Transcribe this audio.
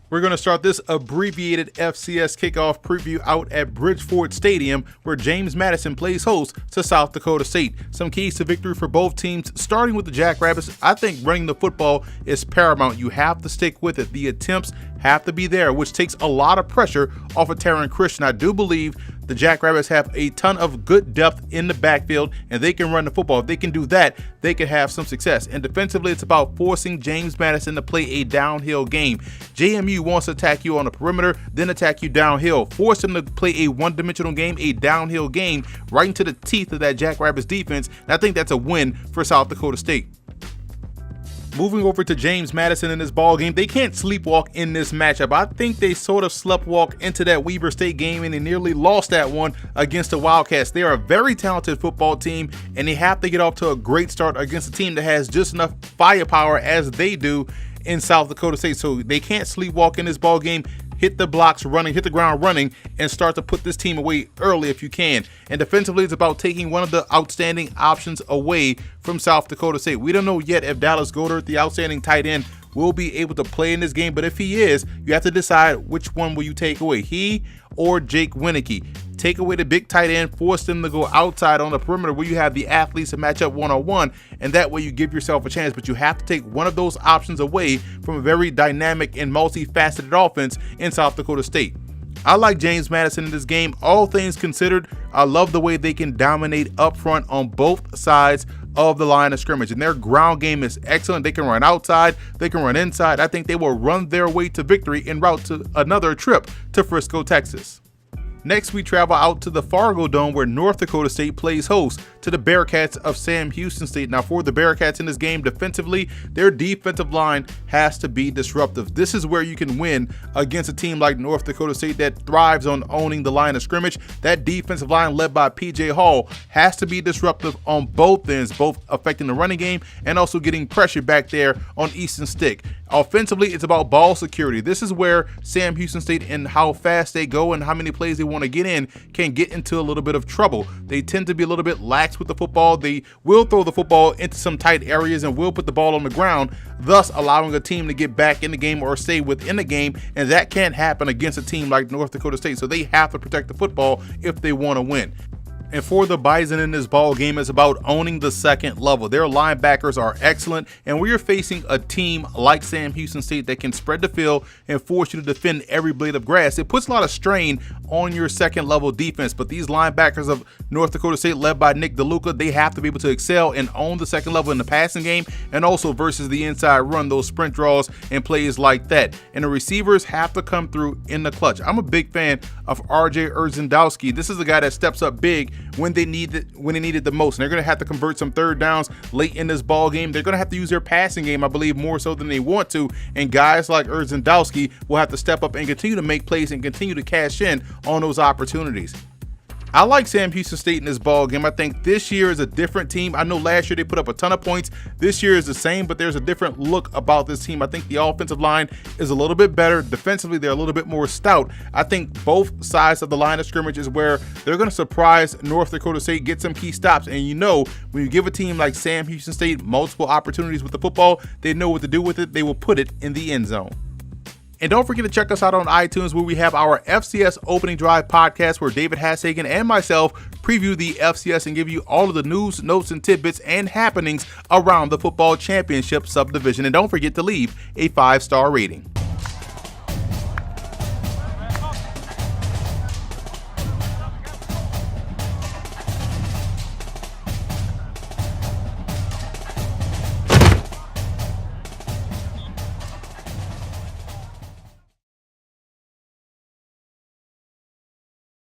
We're going to start this abbreviated FCS Kickoff preview out at Bridgeford Stadium, where James Madison plays host to South Dakota State. Some keys to victory for both teams, starting with the Jackrabbits. I think running the football is paramount. You have to stick with it. The attempts have to be there, which takes a lot of pressure off of Taryn Christian. I do believe the Jackrabbits have a ton of good depth in the backfield, and they can run the football. If they can do that, they can have some success. And defensively, it's about forcing James Madison to play a downhill game. JMU wants to attack you on the perimeter, then attack you downhill. Force them to play a one-dimensional game, a downhill game, right into the teeth of that Jackrabbits defense. And I think that's a win for South Dakota State. Moving over to James Madison in this ball game, they can't sleepwalk in this matchup. I think they sort of sleptwalk into that Weber State game, and they nearly lost that one against the Wildcats. They are a very talented football team, and they have to get off to a great start against a team that has just enough firepower as they do in South Dakota State. So they can't sleepwalk in this ball game. Hit the blocks running, hit the ground running, and start to put this team away early if you can. And defensively, it's about taking one of the outstanding options away from South Dakota State. We don't know yet if Dallas Goedert, the outstanding tight end, will be able to play in this game, but if he is, you have to decide which one will you take away, he or Jake Wieneke. Take away the big tight end, force them to go outside on the perimeter where you have the athletes to match up one-on-one, and that way you give yourself a chance. But you have to take one of those options away from a very dynamic and multifaceted offense in South Dakota State. I like James Madison in this game. All things considered, I love the way they can dominate up front on both sides of the line of scrimmage, and their ground game is excellent. They can run outside, they can run inside. I think they will run their way to victory en route to another trip to Frisco, Texas. Next, we travel out to the Fargo Dome, where North Dakota State plays host to the Bearkats of Sam Houston State. Now, for the Bearkats in this game, defensively, their defensive line has to be disruptive. This is where you can win against a team like North Dakota State that thrives on owning the line of scrimmage. That defensive line led by PJ Hall has to be disruptive on both ends, both affecting the running game and also getting pressure back there on Easton Stick. Offensively, it's about ball security. This is where Sam Houston State and how fast they go and how many plays they want to get in can get into a little bit of trouble. They tend to be a little bit lax with the football. They will throw the football into some tight areas and will put the ball on the ground, thus allowing a team to get back in the game or stay within the game, and that can't happen against a team like North Dakota State. So they have to protect the football if they want to win. And for the Bison in this ball game, it's about owning the second level. Their linebackers are excellent, and we are facing a team like Sam Houston State that can spread the field and force you to defend every blade of grass. It puts a lot of strain on your second level defense, but these linebackers of North Dakota State, led by Nick DeLuca, they have to be able to excel and own the second level in the passing game, and also versus the inside run, those sprint draws and plays like that. And the receivers have to come through in the clutch. I'm a big fan of RJ Urzendowski. This is a guy that steps up big when they need it the most. And they're going to have to convert some third downs late in this ball game. They're going to have to use their passing game, I believe, more so than they want to. And guys like Urzendowski will have to step up and continue to make plays and continue to cash in on those opportunities. I like Sam Houston State in this ball game. I think this year is a different team. I know last year they put up a ton of points. This year is the same, but there's a different look about this team. I think the offensive line is a little bit better. Defensively, they're a little bit more stout. I think both sides of the line of scrimmage is where they're going to surprise North Dakota State, get some key stops. And you know, when you give a team like Sam Houston State multiple opportunities with the football, they know what to do with it. They will put it in the end zone. And don't forget to check us out on iTunes, where we have our FCS Opening Drive podcast, where David Hashagen and myself preview the FCS and give you all of the news, notes, and tidbits and happenings around the football championship subdivision. And don't forget to leave a 5-star rating.